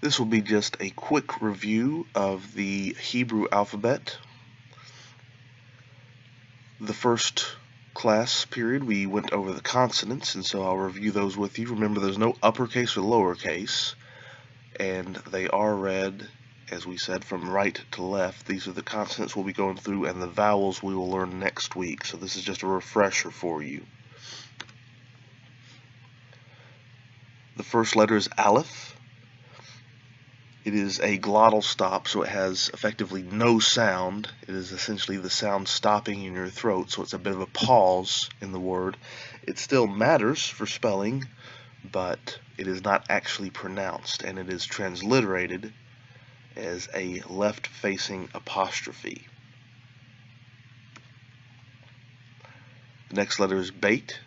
This will be just a quick review of the Hebrew alphabet. The first class period we went over the consonants, and so I'll review those with you. Remember, there's no uppercase or lowercase, and they are read, as we said, from right to left. These are the consonants we'll be going through, and the vowels we will learn next week, so this is just a refresher for you. The first letter is Aleph. It is a glottal stop, so it has effectively no sound. It is essentially the sound stopping in your throat, so it's a bit of a pause in the word. It still matters for spelling, but it is not actually pronounced, and it is transliterated as a left-facing apostrophe. The next letter is Beit.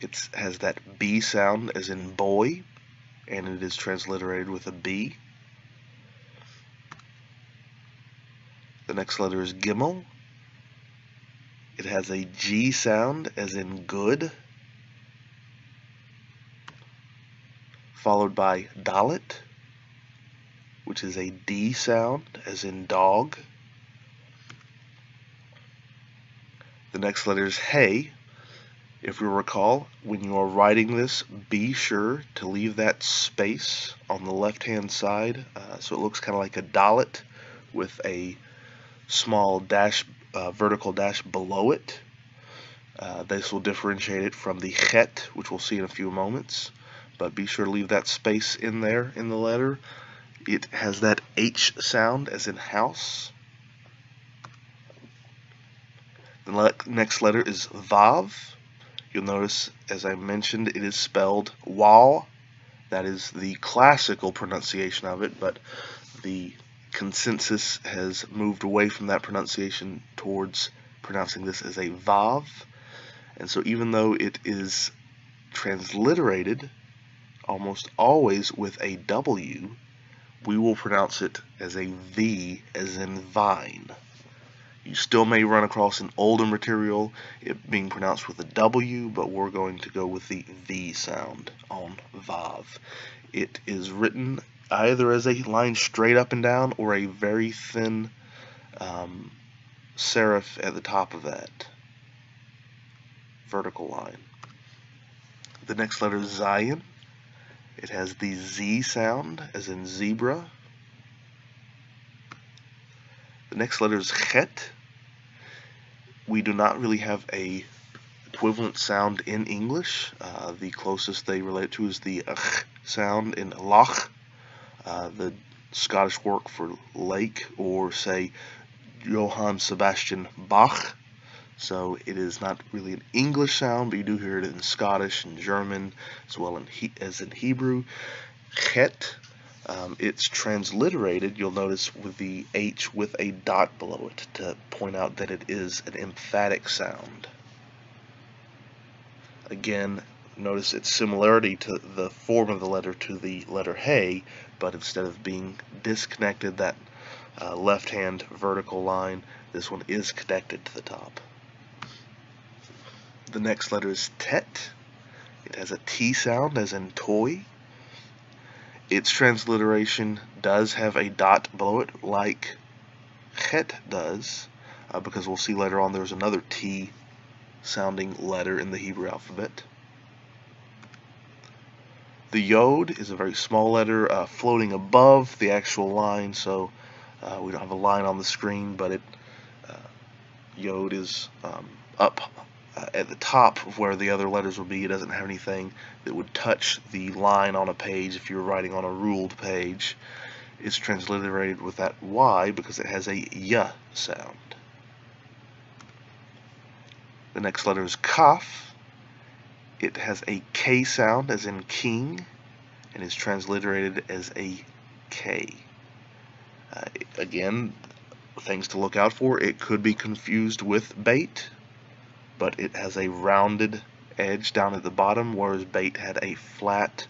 It has that B sound as in boy, and it is transliterated with a B. The next letter is Gimel. It has a G sound as in good, followed by Dalet, which is a D sound as in dog. The next letter is Hey. If you recall, when you are writing this, be sure to leave that space on the left-hand side, so it looks kind of like a Dalet with a small dash, vertical dash below it. This will differentiate it from the chet, which we'll see in a few moments, but be sure to leave that space in there in the letter. It has that H sound as in house. The next letter is Vav. You'll notice, as I mentioned, it is spelled Waw. That is the classical pronunciation of it, but the consensus has moved away from that pronunciation towards pronouncing this as a Vav. And so even though it is transliterated almost always with a W, we will pronounce it as a V, as in vine. You still may run across an older material, it being pronounced with a W, but we're going to go with the V sound on Vav. It is written either as a line straight up and down or a very thin serif at the top of that vertical line. The next letter is Zayin. It has the Z sound as in zebra. The next letter is Chet. We do not really have a equivalent sound in English. The closest they relate to is the sound in Lach, the Scottish word for lake, or say Johann Sebastian Bach. So it is not really an English sound, but you do hear it in Scottish and German as well as in Hebrew. Chet, it's transliterated, you'll notice, with the H with a dot below it to point out that it is an emphatic sound. Again, notice its similarity to the form of the letter to the letter Hey, but instead of being disconnected, that left-hand vertical line, this one is connected to the top. The next letter is Tet. It has a T sound as in toy. Its transliteration does have a dot below it like Chet does, because we'll see later on there's another T sounding letter in the Hebrew alphabet. The Yod is a very small letter floating above the actual line, so we don't have a line on the screen, but Yod is up at the top of where the other letters would be. It doesn't have anything that would touch the line on a page if you were writing on a ruled page. It's transliterated with that Y because it has a Y sound. The next letter is Kaf. It has a K sound as in king and is transliterated as a K. Again, things to look out for. It could be confused with Beit, but it has a rounded edge down at the bottom, whereas Beit had a flat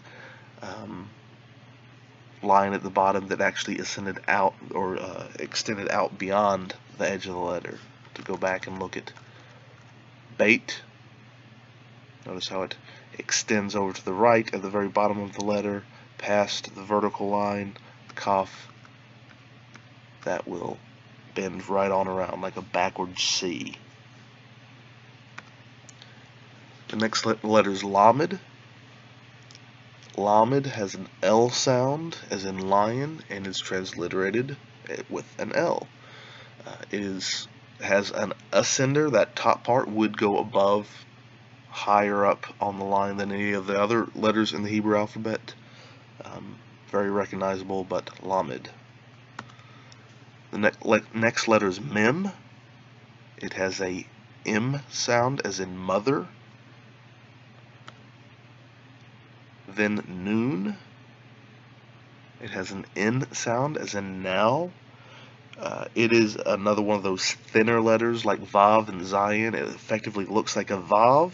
line at the bottom that actually ascended out or extended out beyond the edge of the letter. To go back and look at Beit, notice how it extends over to the right at the very bottom of the letter, past the vertical line Kaf, that will bend right on around like a backwards C. The next letter is Lamed. Lamed has an L sound, as in lion, and is transliterated with an L. Has an ascender. That top part would go above, higher up on the line than any of the other letters in the Hebrew alphabet. Very recognizable, but Lamed. The next letter is Mem. It has a M sound, as in mother. Then Nun. It has an N sound, as in now. It is another one of those thinner letters like Vav and Zayin. It effectively looks like a Vav,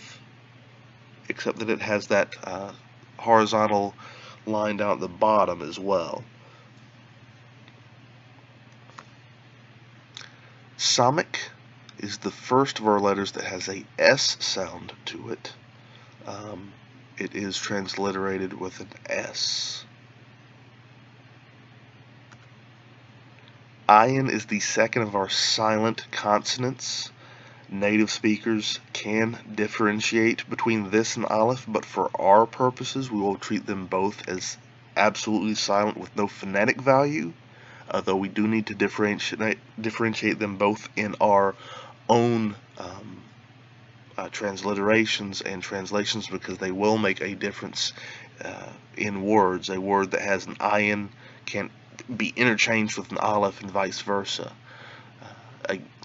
except that it has that horizontal line down at the bottom as well. Samekh is the first of our letters that has a S sound to it. It is transliterated with an S. Ayin is the second of our silent consonants. Native speakers can differentiate between this and Aleph, but for our purposes we will treat them both as absolutely silent with no phonetic value, though we do need to differentiate them both in our own transliterations and translations, because they will make a difference in words. A word that has an ayin can be interchanged with an aleph and vice versa.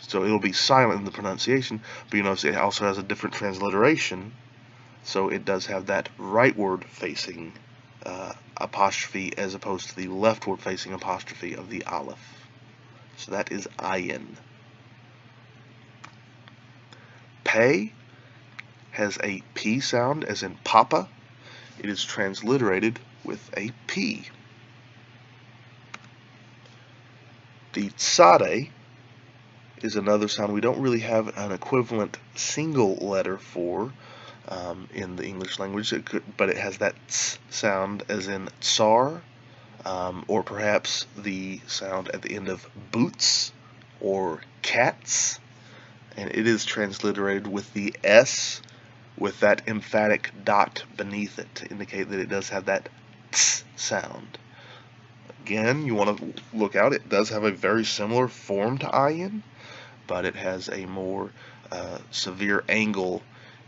So it'll be silent in the pronunciation, but you notice it also has a different transliteration, so it does have that rightward facing apostrophe as opposed to the leftward facing apostrophe of the aleph. So that is ayin. Pei has a P sound, as in Papa. It is transliterated with a P. The Tzadeh is another sound we don't really have an equivalent single letter for in the English language, but it has that Ts sound, as in Tsar, or perhaps the sound at the end of boots or cats, and it is transliterated with the S with that emphatic dot beneath it to indicate that it does have that Ts sound. Again, you want to look out, it does have a very similar form to ayin, but it has a more severe angle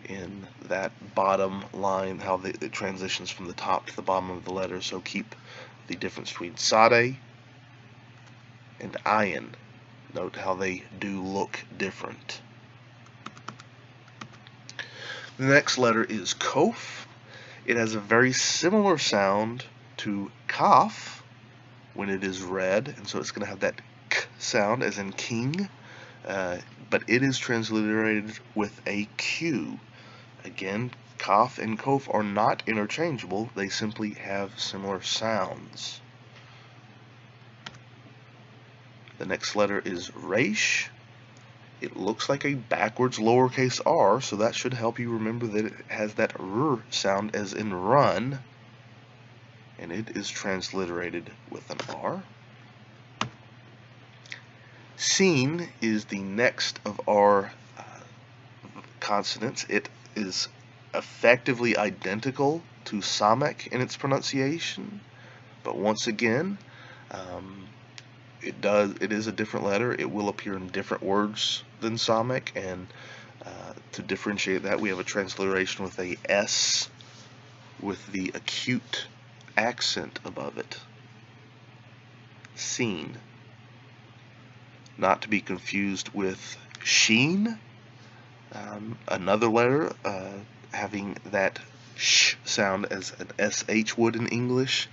in that bottom line, how it transitions from the top to the bottom of the letter. So keep the difference between Tzadeh and ayin. Note how they do look different. The next letter is Kof. It has a very similar sound to Kaf when it is read, and so it's going to have that K sound, as in king, but it is transliterated with a Q. Again, Kaf and Kof are not interchangeable, they simply have similar sounds. The next letter is Resh. It looks like a backwards lowercase r, so that should help you remember that it has that r sound, as in run, and it is transliterated with an R. Sin is the next of our consonants. It is effectively identical to Samekh in its pronunciation, but once again, it is a different letter. It will appear in different words than Samekh, and to differentiate that, we have a transliteration with a S with the acute accent above it. Sin. Not to be confused with Sheen, another letter having that sh sound as an SH would in English.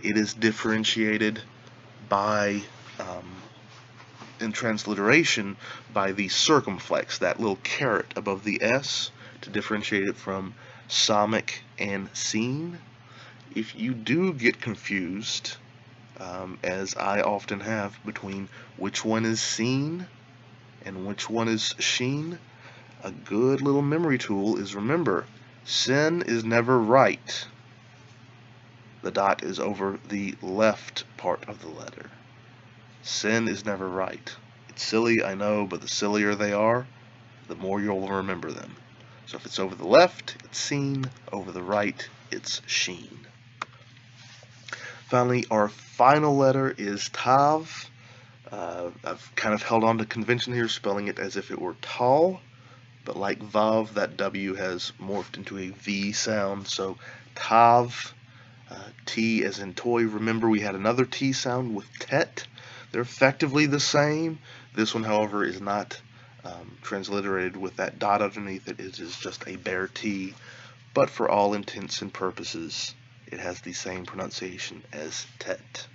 It is differentiated by in transliteration by the circumflex, that little caret above the S, to differentiate it from Samekh and Sin. If you do get confused, as I often have, between which one is Sin and which one is Sheen, a good little memory tool is, remember, sin is never right. the dot is over the left part of the letter. Sin is never right. It's silly, I know, but the sillier they are, the more you'll remember them. So if it's over the left, it's seen. Over the right, it's sheen. Finally, our final letter is tav. I've kind of held on to convention here, spelling it as if it were tall, but like vav, that W has morphed into a V sound, so tav, T as in toy. Remember, we had another T sound with tet. They're effectively the same. This one, however, is not transliterated with that dot underneath it. It is just a bare T, but for all intents and purposes, it has the same pronunciation as tet.